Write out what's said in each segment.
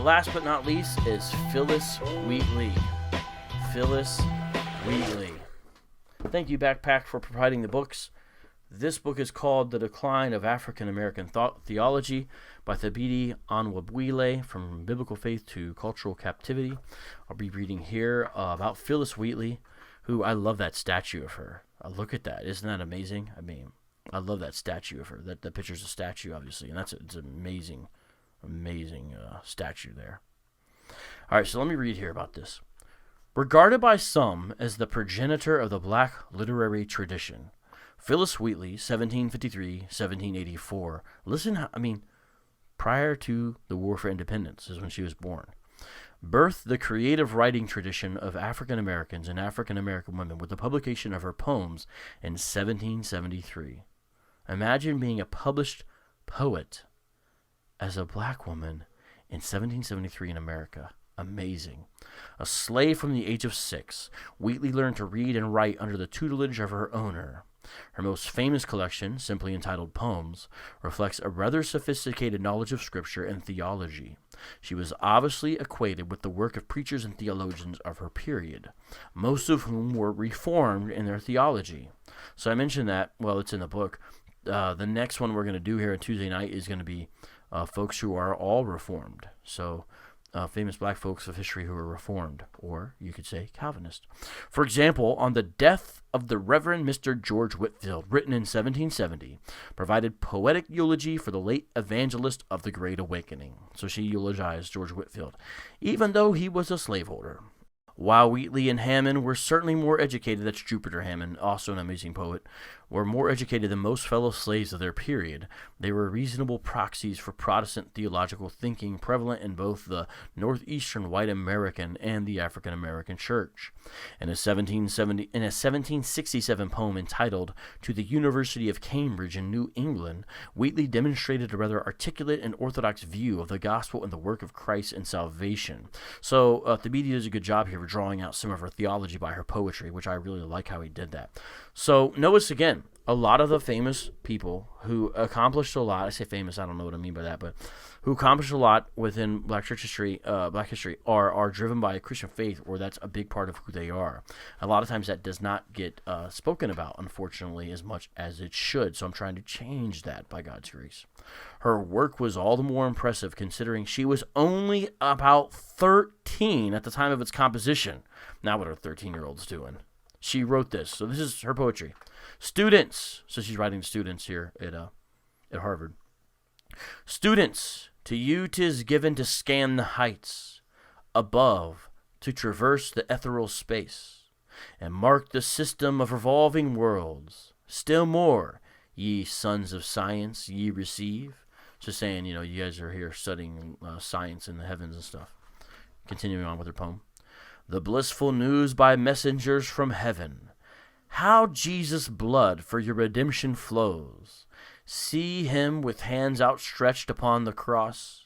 last but not least is Phillis Wheatley. Phillis Wheatley. Thank you, Backpack, for providing the books. This book is called The Decline of African American Theology by Thabiti Onwabwile, From Biblical Faith to Cultural Captivity. I'll be reading here about Phillis Wheatley, who I love that statue of her. Look at that. Isn't that amazing? I mean, I love that statue of her. That picture's a statue, obviously, and it's an amazing statue there. All right, so let me read here about this. Regarded by some as the progenitor of the black literary tradition, Phillis Wheatley, 1753-1784. Prior to the War for Independence is when she was born. Birthed the creative writing tradition of African Americans and African American women with the publication of her poems in 1773. Imagine being a published poet as a black woman in 1773 in America. Amazing. A slave from the age of 6, Wheatley learned to read and write under the tutelage of her owner. Her most famous collection, simply entitled Poems, reflects a rather sophisticated knowledge of scripture and theology. She was obviously acquainted with the work of preachers and theologians of her period, most of whom were reformed in their theology. So I mentioned that, well, it's in the book. The next one we're going to do here on Tuesday night is going to be folks who are all reformed. So famous black folks of history who were reformed, or you could say Calvinist. For example, on the death of the Reverend Mr. George Whitefield, written in 1770, provided poetic eulogy for the late evangelist of the Great Awakening. So she eulogized George Whitefield, even though he was a slaveholder. While Wheatley and Hammond were certainly more educated, that's Jupiter Hammond, also an amazing poet, were more educated than most fellow slaves of their period, they were reasonable proxies for Protestant theological thinking prevalent in both the northeastern white American and the African American church. In a 1767 poem entitled To the University of Cambridge in New England, Wheatley demonstrated a rather articulate and orthodox view of the gospel and the work of Christ in salvation. So Thabiti does a good job here of drawing out some of her theology by her poetry, which I really like how he did that. So notice again, a lot of the famous people who accomplished a lot, I say famous, I don't know what I mean by that, but who accomplished a lot within black history are driven by a Christian faith, or that's a big part of who they are. A lot of times that does not get spoken about, unfortunately, as much as it should, so I'm trying to change that by God's grace. Her work was all the more impressive considering she was only about 13 at the time of its composition. Now what are 13-year-olds doing? She wrote this, so this is her poetry. Students, so she's writing to students here at Harvard. Students, to you 'tis given to scan the heights above, to traverse the ethereal space, and mark the system of revolving worlds. Still more, ye sons of science, ye receive. So saying, you guys are here studying science in the heavens and stuff. Continuing on with her poem. The blissful news by messengers from heaven, how Jesus' blood for your redemption flows. See him with hands outstretched upon the cross.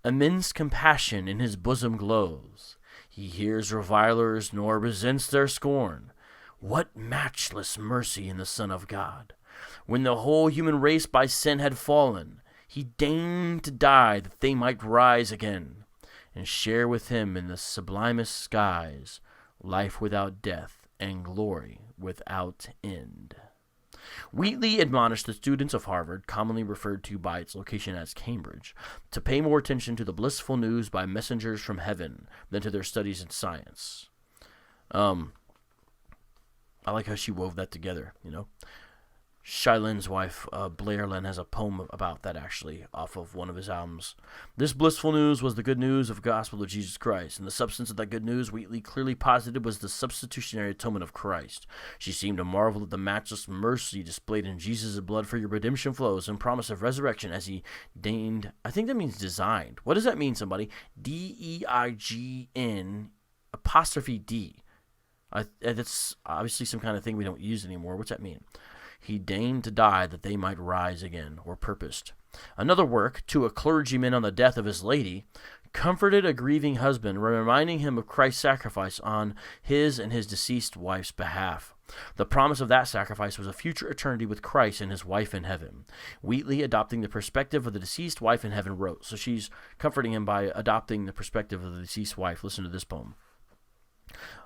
Immense compassion in his bosom glows. He hears revilers nor resents their scorn. What matchless mercy in the Son of God! When the whole human race by sin had fallen, he deigned to die that they might rise again, and share with him in the sublimest skies, life without death and glory without end. Wheatley admonished the students of Harvard, commonly referred to by its location as Cambridge, to pay more attention to the blissful news by messengers from heaven than to their studies in science. I like how she wove that together, Shai Linne's wife, Blair Lynn, has a poem about that, actually, off of one of his albums. This blissful news was the good news of the gospel of Jesus Christ, and the substance of that good news Wheatley clearly posited was the substitutionary atonement of Christ. She seemed to marvel at the matchless mercy displayed in Jesus' blood for your redemption flows and promise of resurrection as he deigned, I think that means designed. What does that mean, somebody? D-E-I-G-N apostrophe D. That's obviously some kind of thing we don't use anymore. What's that mean? He deigned to die that they might rise again, or purposed. Another work, To a Clergyman on the Death of His Lady, comforted a grieving husband, reminding him of Christ's sacrifice on his and his deceased wife's behalf. The promise of that sacrifice was a future eternity with Christ and his wife in heaven. Wheatley, adopting the perspective of the deceased wife in heaven, wrote. So she's comforting him by adopting the perspective of the deceased wife. Listen to this poem.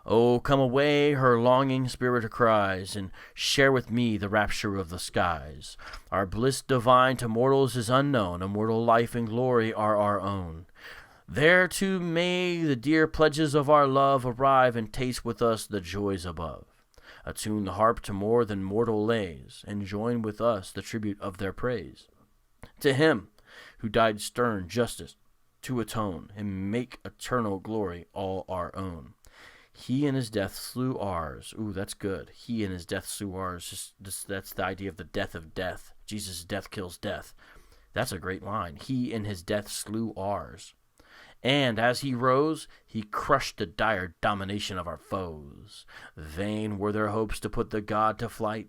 Oh, come away, her longing spirit cries, and share with me the rapture of the skies. Our bliss divine to mortals is unknown, immortal life and glory are our own. There too may the dear pledges of our love arrive and taste with us the joys above. Attune the harp to more than mortal lays, and join with us the tribute of their praise. To him who died stern justice to atone, and make eternal glory all our own. He in his death slew ours. Ooh, that's good. He in his death slew ours. That's the idea of the death of death. Jesus' death kills death. That's a great line. He in his death slew ours. And as he rose, he crushed the dire domination of our foes. Vain were their hopes to put the God to flight,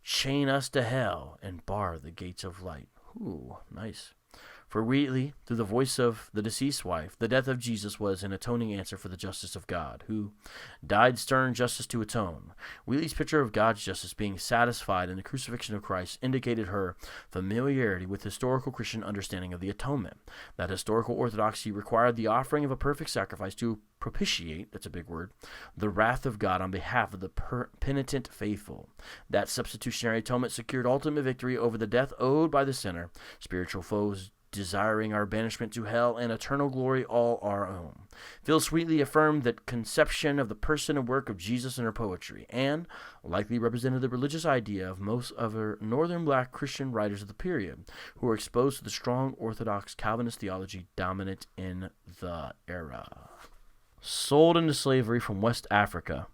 chain us to hell, and bar the gates of light. Ooh, nice. For Wheatley, through the voice of the deceased wife, the death of Jesus was an atoning answer for the justice of God, who died stern justice to atone. Wheatley's picture of God's justice being satisfied in the crucifixion of Christ indicated her familiarity with historical Christian understanding of the atonement. That historical orthodoxy required the offering of a perfect sacrifice to propitiate, that's a big word, the wrath of God on behalf of the penitent faithful. That substitutionary atonement secured ultimate victory over the death owed by the sinner, spiritual foes desiring our banishment to hell and eternal glory all our own. Phillis Wheatley affirmed that conception of the person and work of Jesus in her poetry, and likely represented the religious idea of most of her northern black Christian writers of the period, who were exposed to the strong Orthodox Calvinist theology dominant in the era. Sold into slavery from West Africa.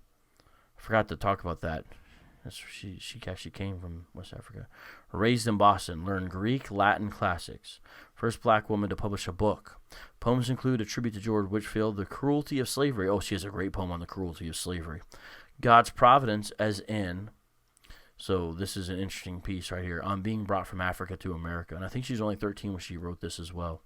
I forgot to talk about that. She actually came from West Africa. Raised in Boston, learned Greek, Latin classics. First black woman to publish a book. Poems include a tribute to George Whitefield, The Cruelty of Slavery. Oh, she has a great poem on the cruelty of slavery. God's Providence as in. So this is an interesting piece right here. On being brought from Africa to America. And I think she's only 13 when she wrote this as well.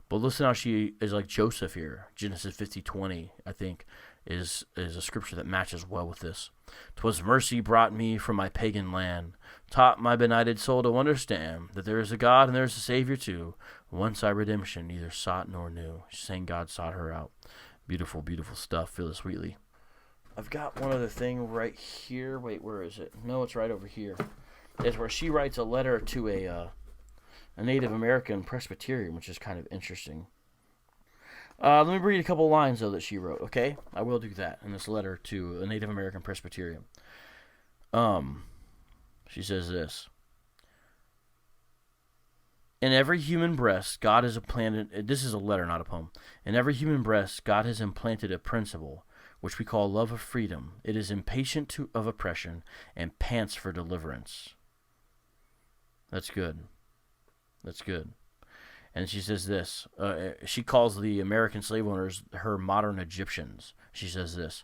But listen how she is like Joseph here. Genesis 50:20, I think, is a scripture that matches well with this. 'Twas mercy brought me from my pagan land, taught my benighted soul to understand that there is a God and there is a Savior too. Once I redemption neither sought nor knew. She's saying God sought her out. Beautiful, beautiful stuff, Phillis Wheatley. I've got one other thing right here. Wait, where is it? No, it's right over here. It's where she writes a letter to a Native American Presbyterian, which is kind of interesting. Let me read a couple lines, though, that she wrote, okay? I will do that in this letter to a Native American Presbyterian. She says this. In every human breast, God has implanted... This is a letter, not a poem. In every human breast, God has implanted a principle, which we call love of freedom. It is impatient of oppression and pants for deliverance. That's good. That's good. And she says this. She calls the American slave owners her modern Egyptians. She says this.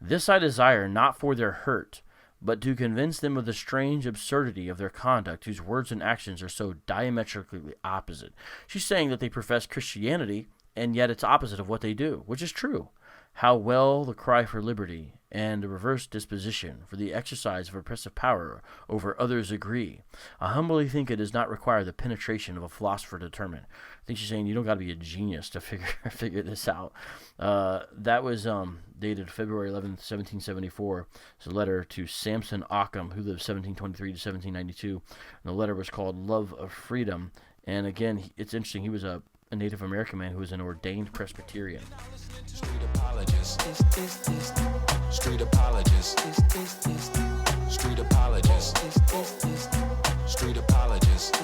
This I desire not for their hurt, but to convince them of the strange absurdity of their conduct, whose words and actions are so diametrically opposite. She's saying that they profess Christianity, and yet it's opposite of what they do, which is true. How well the cry for liberty and a reverse disposition for the exercise of oppressive power over others agree. I humbly think it does not require the penetration of a philosopher to determine. I think she's saying you don't got to be a genius to figure this out. That was dated February 11th, 1774. It's a letter to Samson Occam, who lived 1723 to 1792. And the letter was called Love of Freedom. And again, it's interesting. He was a Native American man who was an ordained Presbyterian. Street apologist. Street apologist. Street apologist. Street apologist. Street apologist.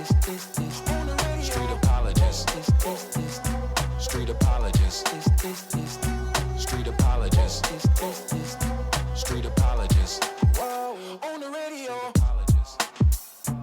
Street apologist. Street apologist.